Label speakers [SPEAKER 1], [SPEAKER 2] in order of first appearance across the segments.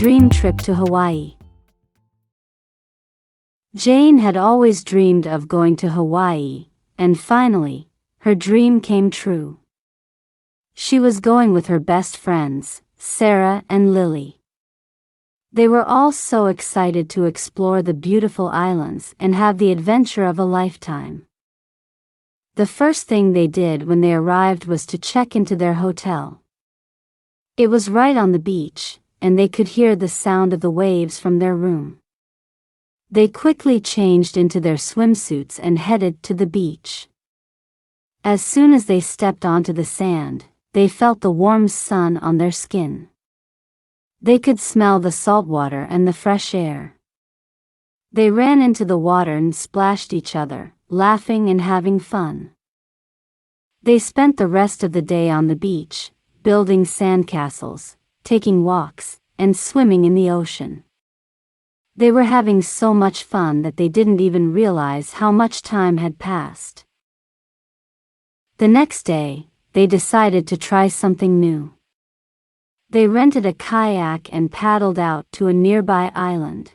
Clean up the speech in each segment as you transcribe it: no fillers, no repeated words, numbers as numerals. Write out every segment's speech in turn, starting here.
[SPEAKER 1] dream trip to Hawaii. Jane had always dreamed of going to Hawaii, and finally, her dream came true. She was going with her best friends, Sarah and Lily. They were all so excited to explore the beautiful islands and have the adventure of a lifetime. The first thing they did when they arrived was to check into their hotel. It was right on the beach, and they could hear the sound of the waves from their room. They quickly changed into their swimsuits and headed to the beach. As soon as they stepped onto the sand, they felt the warm sun on their skin. They could smell the salt water and the fresh air. They ran into the water and splashed each other, laughing and having fun. They spent the rest of the day on the beach, building sandcastles, taking walks, and swimming in the ocean. They were having so much fun that they didn't even realize how much time had passed. The next day, they decided to try something new. They rented a kayak and paddled out to a nearby island.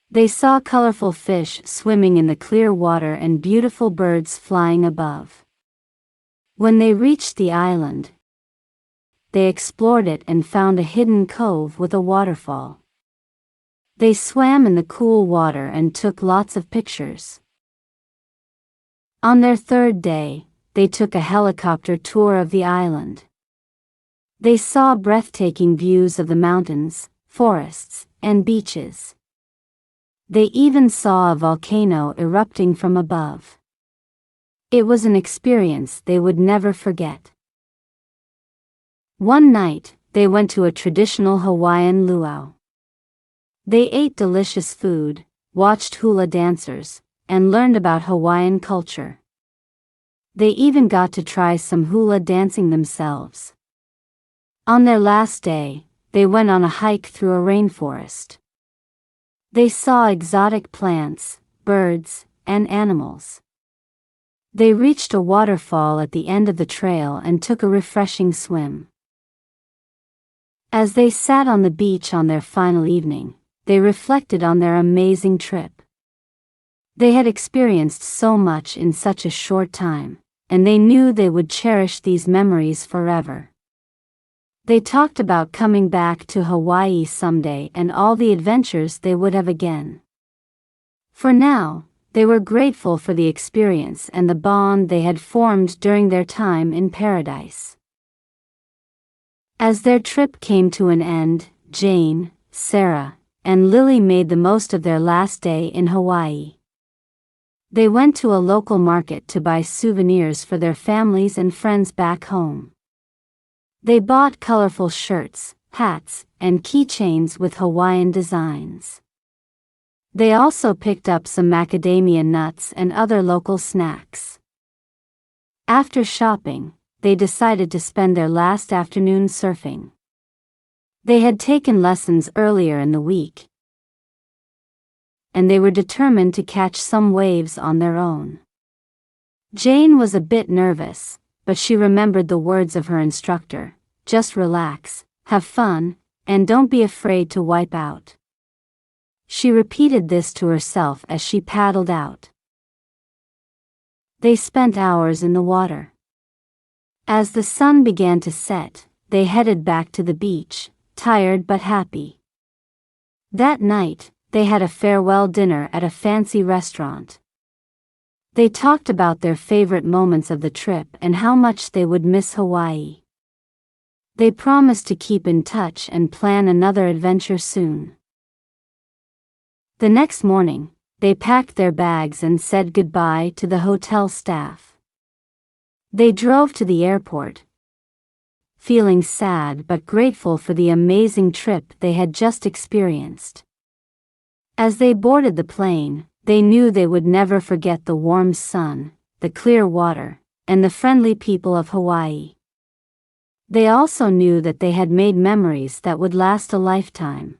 [SPEAKER 1] They saw colorful fish swimming in the clear water and beautiful birds flying above. When they reached the island, they explored it and found a hidden cove with a waterfall. They swam in the cool water and took lots of pictures. On their third day, they took a helicopter tour of the island. They saw breathtaking views of the mountains, forests, and beaches. They even saw a volcano erupting from above. It was an experience they would never forget. One night, they went to a traditional Hawaiian luau. They ate delicious food, watched hula dancers, and learned about Hawaiian culture. They even got to try some hula dancing themselves. On their last day, they went on a hike through a rainforest. They saw exotic plants, birds, and animals. They reached a waterfall at the end of the trail and took a refreshing swim. As they sat on the beach on their final evening, they reflected on their amazing trip. They had experienced so much in such a short time, and they knew they would cherish these memories forever. They talked about coming back to Hawaii someday and all the adventures they would have again. For now, they were grateful for the experience and the bond they had formed during their time in paradise. As their trip came to an end, Jane, Sarah, and Lily made the most of their last day in Hawaii. They went to a local market to buy souvenirs for their families and friends back home. They bought colorful shirts, hats, and keychains with Hawaiian designs. They also picked up some macadamia nuts and other local snacks. After shopping, they decided to spend their last afternoon surfing. They had taken lessons earlier in the week, and they were determined to catch some waves on their own. Jane was a bit nervous, but she remembered the words of her instructor: just relax, have fun, and don't be afraid to wipe out. She repeated this to herself as she paddled out. They spent hours in the water. As the sun began to set, they headed back to the beach, tired but happy. That night, they had a farewell dinner at a fancy restaurant. They talked about their favorite moments of the trip and how much they would miss Hawaii. They promised to keep in touch and plan another adventure soon. The next morning, they packed their bags and said goodbye to the hotel staff. They drove to the airport, feeling sad but grateful for the amazing trip they had just experienced. As they boarded the plane, they knew they would never forget the warm sun, the clear water, and the friendly people of Hawaii. They also knew that they had made memories that would last a lifetime.